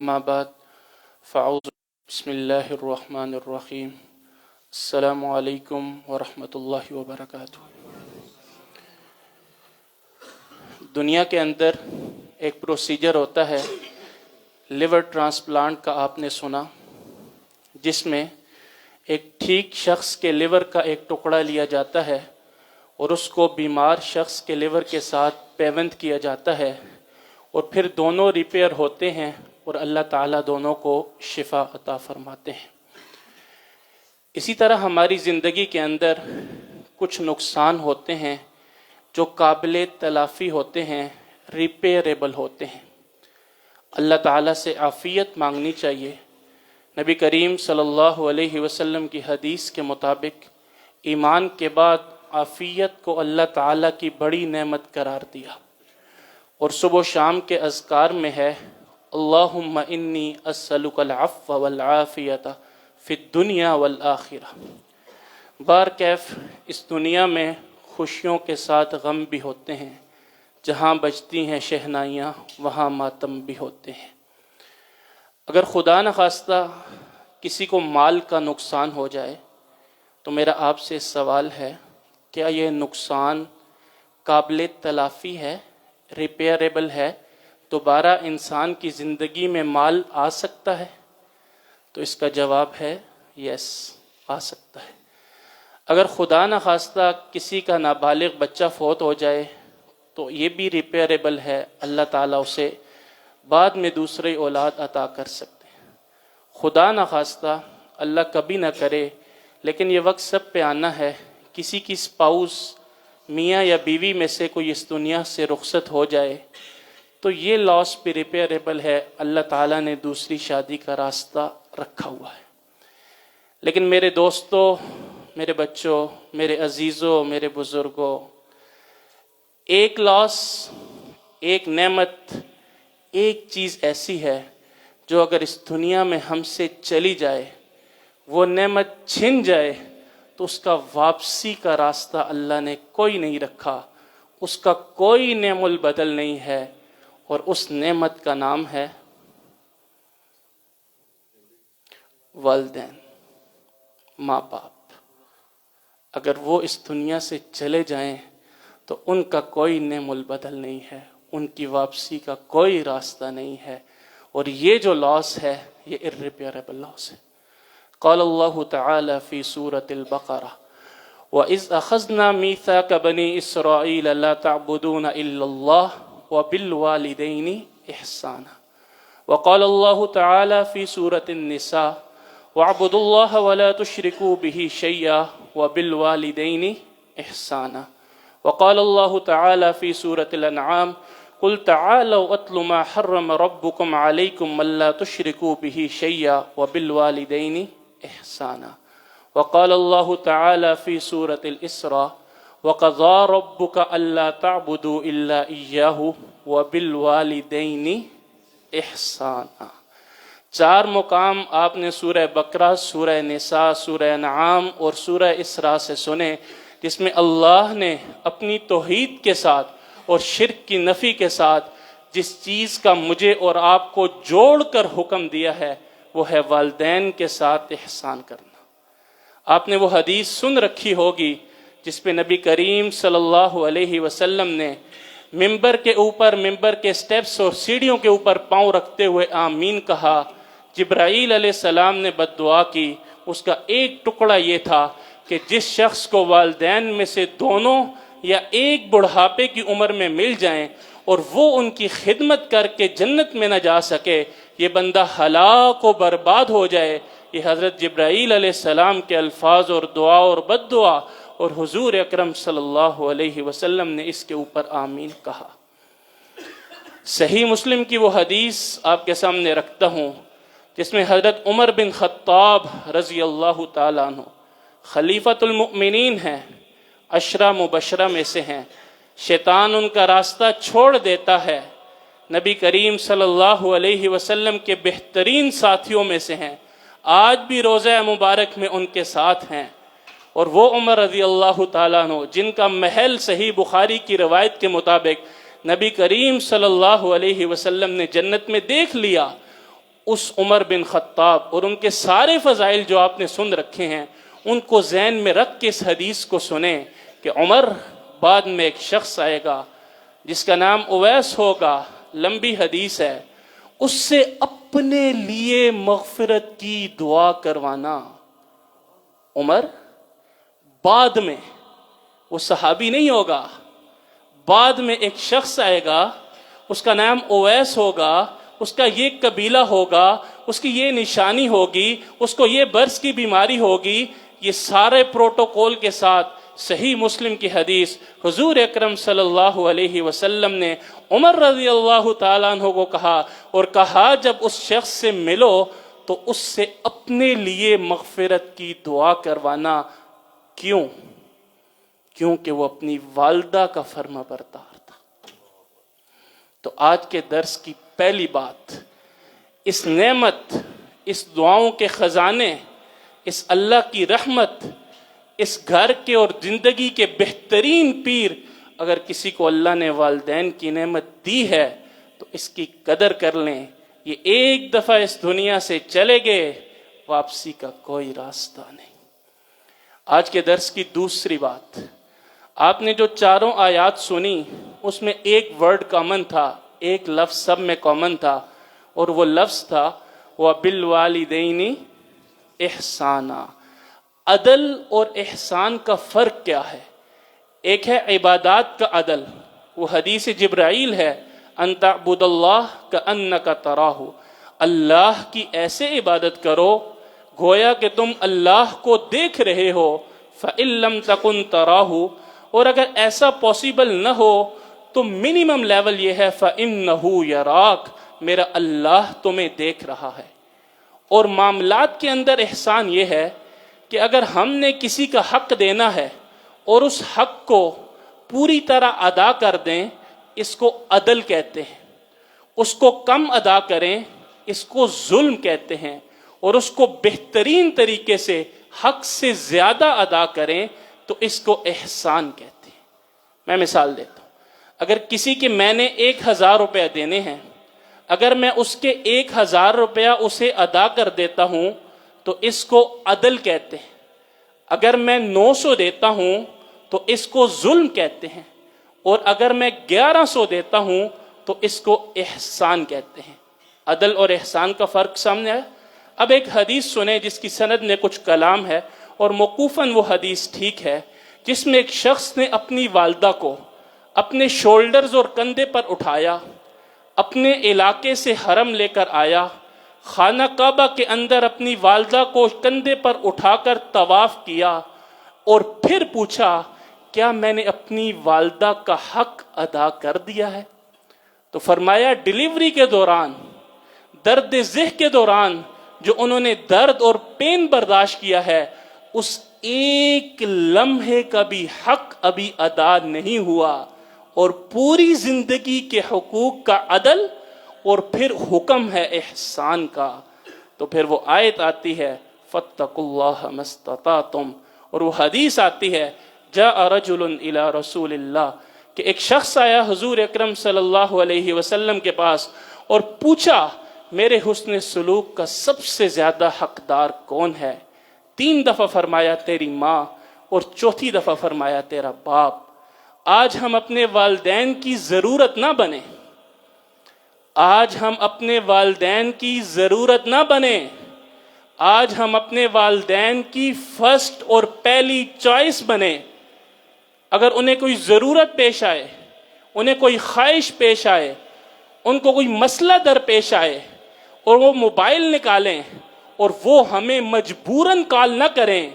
ما بعد فاعوذ بسم اللہ الرحمن الرحیم السلام علیکم ورحمۃ اللہ وبرکاتہ۔ دنیا کے اندر ایک پروسیجر ہوتا ہے لیور ٹرانسپلانٹ کا، آپ نے سنا، جس میں ایک ٹھیک شخص کے لیور کا ایک ٹکڑا لیا جاتا ہے اور اس کو بیمار شخص کے لیور کے ساتھ پیوند کیا جاتا ہے، اور پھر دونوں ریپیئر ہوتے ہیں اور اللہ تعالیٰ دونوں کو شفا عطا فرماتے ہیں۔ اسی طرح ہماری زندگی کے اندر کچھ نقصان ہوتے ہیں جو قابل تلافی ہوتے ہیں، ریپیئریبل ہوتے ہیں۔ اللہ تعالیٰ سے عافیت مانگنی چاہیے۔ نبی کریم صلی اللہ علیہ وسلم کی حدیث کے مطابق ایمان کے بعد عافیت کو اللہ تعالیٰ کی بڑی نعمت قرار دیا، اور صبح و شام کے اذکار میں ہے اللہم انی اسألک العفو والعافیۃ فی الدنیا والآخرہ۔ بار کیف اس دنیا میں خوشیوں کے ساتھ غم بھی ہوتے ہیں، جہاں بجتی ہیں شہنائیاں وہاں ماتم بھی ہوتے ہیں۔ اگر خدا نخواستہ کسی کو مال کا نقصان ہو جائے تو میرا آپ سے سوال ہے، کیا یہ نقصان قابل تلافی ہے، ریپیئریبل ہے؟ دوبارہ انسان کی زندگی میں مال آ سکتا ہے؟ تو اس کا جواب ہے یس، آ سکتا ہے۔ اگر خدا نخواستہ کسی کا نابالغ بچہ فوت ہو جائے تو یہ بھی ریپیئریبل ہے، اللہ تعالیٰ اسے بعد میں دوسری اولاد عطا کر سکتے ہیں۔ خدا نخواستہ، اللہ کبھی نہ کرے، لیکن یہ وقت سب پہ آنا ہے، کسی کی اسپاؤس، میاں یا بیوی میں سے کوئی اس دنیا سے رخصت ہو جائے تو یہ لاس بھی ریپیئریبل ہے، اللہ تعالیٰ نے دوسری شادی کا راستہ رکھا ہوا ہے۔ لیکن میرے دوستوں، میرے بچوں، میرے عزیزوں، میرے بزرگوں، ایک لاس، ایک نعمت، ایک چیز ایسی ہے جو اگر اس دنیا میں ہم سے چلی جائے، وہ نعمت چھن جائے، تو اس کا واپسی کا راستہ اللہ نے کوئی نہیں رکھا، اس کا کوئی نعم البدل نہیں ہے، اور اس نعمت کا نام ہے والدین، ماں باپ۔ اگر وہ اس دنیا سے چلے جائیں تو ان کا کوئی نعم البدل نہیں ہے، ان کی واپسی کا کوئی راستہ نہیں ہے، اور یہ جو لاس ہے یہ irreparable لاس ہے۔ قال اللہ تعالی فی سورة البقرہ وَإِذْ أَخَذْنَا مِيثَاقَ بَنِي إِسْرَائِيلَ لَا تَعْبُدُونَ إِلَّا اللَّهَ وَبِالْوَالِدَيْنِ إِحْسَانًا۔ وقال اللہ تعالی فی سورة النساء وَاعْبُدُوا اللَّهَ وَلَا تُشْرِكُوا بِهِ شَيْئًا وَبِالْوَالِدَيْنِ إِحْسَانًا۔ وقال اللہ تعالی فی سورة الانعام قُلْ تَعَالَوْا أَتْلُ مَا حَرَّمَ رَبُّكُمْ عَلَيْكُمْ أَلَّا تُشْرِكُوا بِهِ شَيْئًا وَبِالْوَالِدَيْنِ إِحْسَانًا۔ وقال اللہ تعالی فی سورة الإسراء وَقَضَىٰ رَبُّكَ أَلَّا تَعْبُدُوا إِلَّا إِيَّاهُ وَبِالْوَالِدَيْنِ إِحْسَانًا۔ چار مقام آپ نے سورہ بقرہ، سورہ نساء، سورہ انعام اور سورہ اسراء سے سنے، جس میں اللہ نے اپنی توحید کے ساتھ اور شرک کی نفی کے ساتھ جس چیز کا مجھے اور آپ کو جوڑ کر حکم دیا ہے وہ ہے والدین کے ساتھ احسان کرنا۔ آپ نے وہ حدیث سن رکھی ہوگی جس پہ نبی کریم صلی اللہ علیہ وسلم نے ممبر کے اوپر، ممبر کے سٹیپس اور سیڑھیوں کے اوپر پاؤں رکھتے ہوئے آمین کہا۔ جبرائیل علیہ السلام نے بد دعا کی، اس کا ایک ٹکڑا یہ تھا کہ جس شخص کو والدین میں سے دونوں یا ایک بڑھاپے کی عمر میں مل جائیں اور وہ ان کی خدمت کر کے جنت میں نہ جا سکے، یہ بندہ ہلاک و برباد ہو جائے۔ یہ حضرت جبرائیل علیہ السلام کے الفاظ اور دعا اور بد دعا، اور حضور اکرم صلی اللہ علیہ وسلم نے اس کے اوپر آمین کہا۔ صحیح مسلم کی وہ حدیث آپ کے سامنے رکھتا ہوں جس میں حضرت عمر بن خطاب رضی اللہ تعالیٰ عنہ خلیفۃ المؤمنین ہیں، عشرہ مبشرہ میں سے ہیں، شیطان ان کا راستہ چھوڑ دیتا ہے، نبی کریم صلی اللہ علیہ وسلم کے بہترین ساتھیوں میں سے ہیں، آج بھی روضہ مبارک میں ان کے ساتھ ہیں، اور وہ عمر رضی اللہ تعالیٰ عنہ جن کا محل صحیح بخاری کی روایت کے مطابق نبی کریم صلی اللہ علیہ وسلم نے جنت میں دیکھ لیا، اس عمر بن خطاب اور ان کے سارے فضائل جو آپ نے سن رکھے ہیں ان کو ذہن میں رکھ کے اس حدیث کو سنیں کہ عمر بعد میں ایک شخص آئے گا جس کا نام اویس ہوگا، لمبی حدیث ہے، اس سے اپنے لیے مغفرت کی دعا کروانا۔ عمر بعد میں، وہ صحابی نہیں ہوگا، بعد میں ایک شخص آئے گا، اس کا نام اویس ہوگا، اس کا یہ قبیلہ ہوگا، اس کی یہ نشانی ہوگی، اس کو یہ برس کی بیماری ہوگی، یہ سارے پروٹوکول کے ساتھ صحیح مسلم کی حدیث حضور اکرم صلی اللہ علیہ وسلم نے عمر رضی اللہ تعالیٰ عنہ کو کہا، اور کہا جب اس شخص سے ملو تو اس سے اپنے لیے مغفرت کی دعا کروانا۔ کیوں؟ کیونکہ وہ اپنی والدہ کا فرما بردار تھا۔ تو آج کے درس کی پہلی بات، اس نعمت، اس دعاؤں کے خزانے، اس اللہ کی رحمت، اس گھر کے اور زندگی کے بہترین پیر، اگر کسی کو اللہ نے والدین کی نعمت دی ہے تو اس کی قدر کر لیں۔ یہ ایک دفعہ اس دنیا سے چلے گئے، واپسی کا کوئی راستہ نہیں۔ آج کے درس کی دوسری بات، آپ نے جو چاروں آیات سنی اس میں ایک ورڈ کامن تھا، ایک لفظ سب میں کامن تھا، اور وہ لفظ تھا وَبِالْوَالِدَيْنِ احسانا۔ عدل اور احسان کا فرق کیا ہے؟ ایک ہے عبادات کا عدل، وہ حدیث جبرائیل ہے، ان تعبد اللہ کأنک تراہ، اللہ کی ایسے عبادت کرو گویا کہ تم اللہ کو دیکھ رہے ہو، فَإِن لَمْ تَكُنْ تَرَاهُ، اور اگر ایسا پاسبل نہ ہو تو منیمم لیول یہ ہے فَإِنَّهُ يَرَاكَ، میرا اللہ تمہیں دیکھ رہا ہے۔ اور معاملات کے اندر احسان یہ ہے کہ اگر ہم نے کسی کا حق دینا ہے اور اس حق کو پوری طرح ادا کر دیں، اس کو عدل کہتے ہیں۔ اس کو کم ادا کریں، اس کو ظلم کہتے ہیں، اور اس کو بہترین طریقے سے حق سے زیادہ ادا کریں تو اس کو احسان کہتے ہیں۔ میں مثال دیتا ہوں، اگر کسی کے میں نے 1000 روپیہ دینے ہیں، اگر میں اس کے 1000 روپیہ اسے ادا کر دیتا ہوں تو اس کو عدل کہتے ہیں۔ اگر میں 900 دیتا ہوں تو اس کو ظلم کہتے ہیں، اور اگر میں 1100 دیتا ہوں تو اس کو احسان کہتے ہیں۔ عدل اور احسان کا فرق سامنے ہے۔ اب ایک حدیث سنیں جس کی سند میں کچھ کلام ہے، اور موقوفاً وہ حدیث ٹھیک ہے، جس میں ایک شخص نے اپنی والدہ کو اپنے شولڈرز اور کندھے پر اٹھایا، اپنے علاقے سے حرم لے کر آیا، خانہ کعبہ کے اندر اپنی والدہ کو کندھے پر اٹھا کر طواف کیا، اور پھر پوچھا کیا میں نے اپنی والدہ کا حق ادا کر دیا ہے؟ تو فرمایا ڈیلیوری کے دوران، درد ذہ کے دوران جو انہوں نے درد اور پین برداشت کیا ہے، اس ایک لمحے کا بھی حق ابھی ادا نہیں ہوا، اور پوری زندگی کے حقوق کا عدل، اور پھر حکم ہے احسان کا۔ تو پھر وہ آیت آتی ہے فَاتَّقُوا اللَّهَ مَا اسْتَطَعْتُمْ، اور وہ حدیث آتی ہے جاء رجل الى رسول اللہ، کہ ایک شخص آیا حضور اکرم صلی اللہ علیہ وسلم کے پاس اور پوچھا میرے حسن سلوک کا سب سے زیادہ حقدار کون ہے؟ 3 دفعہ فرمایا تیری ماں، اور 4تھی دفعہ فرمایا تیرا باپ۔ آج ہم اپنے والدین کی ضرورت نہ بنیں، آج ہم اپنے والدین کی ضرورت نہ بنیں، آج ہم اپنے والدین کی فرسٹ اور پہلی چوائس بنیں۔ اگر انہیں کوئی ضرورت پیش آئے، انہیں کوئی خواہش پیش آئے، ان کو کوئی مسئلہ در پیش آئے، اور وہ موبائل نکالیں اور وہ ہمیں مجبوراً کال نہ کریں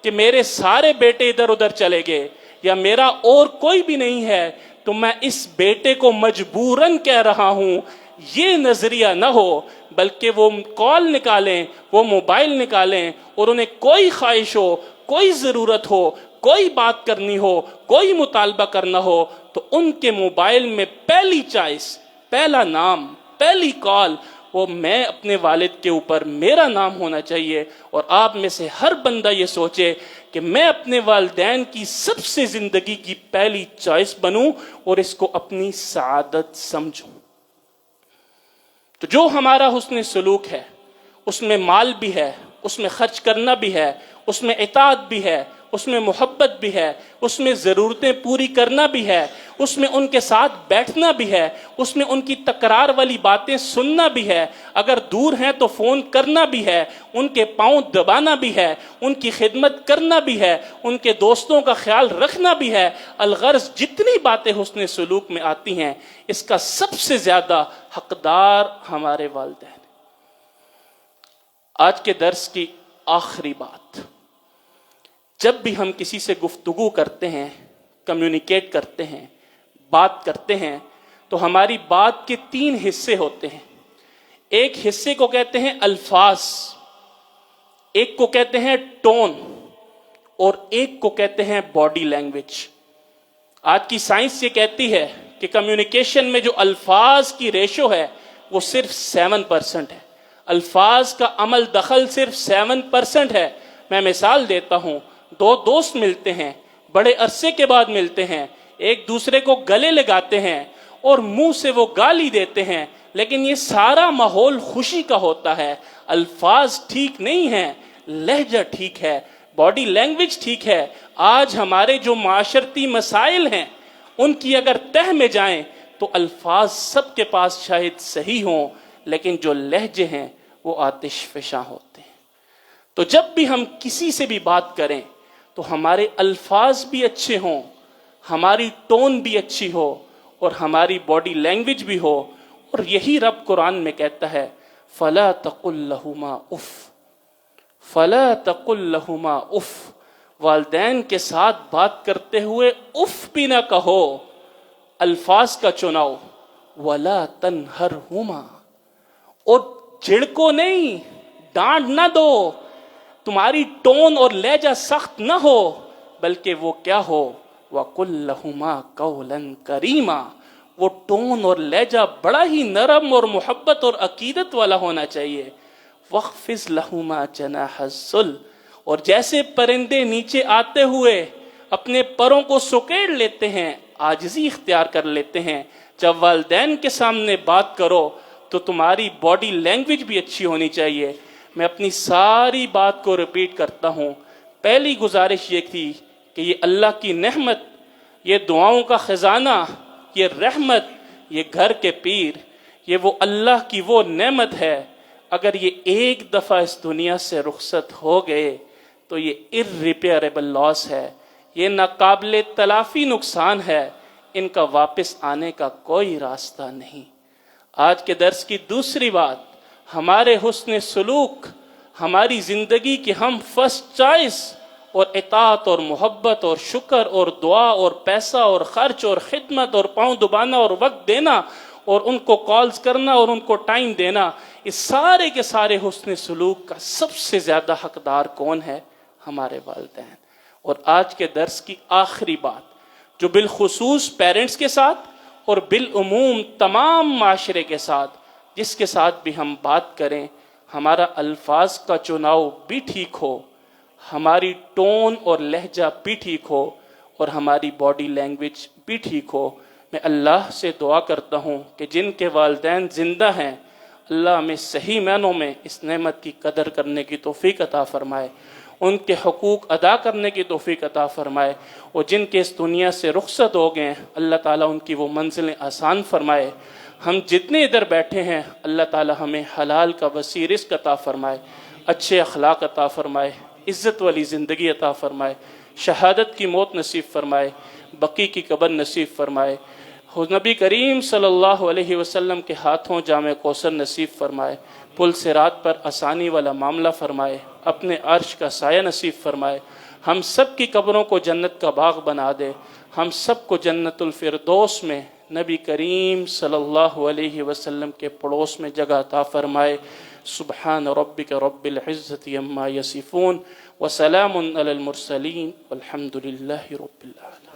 کہ میرے سارے بیٹے ادھر ادھر چلے گئے یا میرا اور کوئی بھی نہیں ہے تو میں اس بیٹے کو مجبوراً کہہ رہا ہوں، یہ نظریہ نہ ہو، بلکہ وہ کال نکالیں، وہ موبائل نکالیں، اور انہیں کوئی خواہش ہو، کوئی ضرورت ہو، کوئی بات کرنی ہو، کوئی مطالبہ کرنا ہو، تو ان کے موبائل میں پہلی چوائس، پہلا نام، پہلی کال، وہ میں اپنے والد کے اوپر میرا نام ہونا چاہیے۔ اور آپ میں سے ہر بندہ یہ سوچے کہ میں اپنے والدین کی سب سے زندگی کی پہلی چوائس بنوں اور اس کو اپنی سعادت سمجھوں۔ تو جو ہمارا حسن سلوک ہے اس میں مال بھی ہے، اس میں خرچ کرنا بھی ہے، اس میں اطاعت بھی ہے، اس میں محبت بھی ہے، اس میں ضرورتیں پوری کرنا بھی ہے، اس میں ان کے ساتھ بیٹھنا بھی ہے، اس میں ان کی تکرار والی باتیں سننا بھی ہے، اگر دور ہیں تو فون کرنا بھی ہے، ان کے پاؤں دبانا بھی ہے، ان کی خدمت کرنا بھی ہے، ان کے دوستوں کا خیال رکھنا بھی ہے۔ الغرض جتنی باتیں حسن سلوک میں آتی ہیں اس کا سب سے زیادہ حقدار ہمارے والدین۔ آج کے درس کی آخری بات، جب بھی ہم کسی سے گفتگو کرتے ہیں، کمیونیکیٹ کرتے ہیں، بات کرتے ہیں، تو ہماری بات کے 3 حصے ہوتے ہیں۔ ایک حصے کو کہتے ہیں الفاظ، ایک کو کہتے ہیں ٹون، اور ایک کو کہتے ہیں باڈی لینگویج۔ آج کی سائنس یہ کہتی ہے کہ کمیونیکیشن میں جو الفاظ کی ریشو ہے وہ صرف 7% ہے، الفاظ کا عمل دخل صرف 7% ہے۔ میں مثال دیتا ہوں، 2 دوست ملتے ہیں، بڑے عرصے کے بعد ملتے ہیں، ایک دوسرے کو گلے لگاتے ہیں اور منہ سے وہ گالی دیتے ہیں، لیکن یہ سارا ماحول خوشی کا ہوتا ہے۔ الفاظ ٹھیک نہیں ہیں، لہجہ ٹھیک ہے، باڈی لینگویج ٹھیک ہے۔ آج ہمارے جو معاشرتی مسائل ہیں ان کی اگر تہ میں جائیں تو الفاظ سب کے پاس شاید صحیح ہوں، لیکن جو لہجے ہیں وہ آتش فشاں ہوتے ہیں۔ تو جب بھی ہم کسی سے بھی بات کریں تو ہمارے الفاظ بھی اچھے ہوں، ہماری ٹون بھی اچھی ہو، اور ہماری باڈی لینگویج بھی ہو۔ اور یہی رب قرآن میں کہتا ہے فَلَا تَقُلْ لَهُمَا اُف، فَلَا تَقُلْ لَهُمَا اُف، والدین کے ساتھ بات کرتے ہوئے اف بھی نہ کہو۔ الفاظ کا چناؤ، وَلَا تَنْهَرْهُمَا، اور جھڑکو نہیں، ڈانٹ نہ دو، تمہاری ٹون اور لہجہ سخت نہ ہو، بلکہ وہ کیا ہو، وَقُلْ لَهُمَا قَوْلًا كَرِيمًا، وہ ٹون اور لہجہ بڑا ہی نرم اور محبت اور عقیدت والا ہونا چاہیے۔ وَاخْفِضْ لَهُمَا جَنَاحَ الذُّلِّ، اور جیسے پرندے نیچے آتے ہوئے اپنے پروں کو سکیڑ لیتے ہیں، عاجزی اختیار کر لیتے ہیں، جب والدین کے سامنے بات کرو تو تمہاری باڈی لینگویج بھی اچھی ہونی چاہیے۔ میں اپنی ساری بات کو ریپیٹ کرتا ہوں۔ پہلی گزارش یہ تھی کہ یہ اللہ کی نعمت، یہ دعاؤں کا خزانہ، یہ رحمت، یہ گھر کے پیر، یہ وہ اللہ کی وہ نعمت ہے، اگر یہ ایک دفعہ اس دنیا سے رخصت ہو گئے تو یہ irreparable لاس ہے، یہ ناقابل تلافی نقصان ہے، ان کا واپس آنے کا کوئی راستہ نہیں۔ آج کے درس کی دوسری بات، ہمارے حسن سلوک، ہماری زندگی کی ہم فرسٹ چوائس، اور اطاعت اور محبت اور شکر اور دعا اور پیسہ اور خرچ اور خدمت اور پاؤں دبانا اور وقت دینا اور ان کو کالز کرنا اور ان کو ٹائم دینا، اس سارے کے سارے حسن سلوک کا سب سے زیادہ حقدار کون ہے؟ ہمارے والدین۔ اور آج کے درس کی آخری بات جو بالخصوص پیرنٹس کے ساتھ اور بالعموم تمام معاشرے کے ساتھ جس کے ساتھ بھی ہم بات کریں، ہمارا الفاظ کا چناؤ بھی ٹھیک ہو، ہماری ٹون اور لہجہ بھی ٹھیک ہو، اور ہماری باڈی لینگویج بھی ٹھیک ہو۔ میں اللہ سے دعا کرتا ہوں کہ جن کے والدین زندہ ہیں، اللہ ہمیں صحیح معنوں میں اس نعمت کی قدر کرنے کی توفیق عطا فرمائے، ان کے حقوق ادا کرنے کی توفیق عطا فرمائے، اور جن کے اس دنیا سے رخصت ہو گئے ہیں اللہ تعالیٰ ان کی وہ منزلیں آسان فرمائے۔ ہم جتنے ادھر بیٹھے ہیں اللہ تعالیٰ ہمیں حلال کا وسیع رزق عطا فرمائے، اچھے اخلاق عطا فرمائے، عزت والی زندگی عطا فرمائے، شہادت کی موت نصیب فرمائے، بقی کی قبر نصیب فرمائے، نبی کریم صلی اللہ علیہ وسلم کے ہاتھوں جامع کوثر نصیب فرمائے، پل صراط پر آسانی والا معاملہ فرمائے، اپنے عرش کا سایہ نصیب فرمائے، ہم سب کی قبروں کو جنت کا باغ بنا دے، ہم سب کو جنت الفردوس میں نبی کریم صلی اللہ علیہ وسلم کے پڑوس میں جگہ عطا فرمائے۔ سبحان ربک رب العزت عما یصفون وسلام علی المرسلین والحمد للہ رب العالمین۔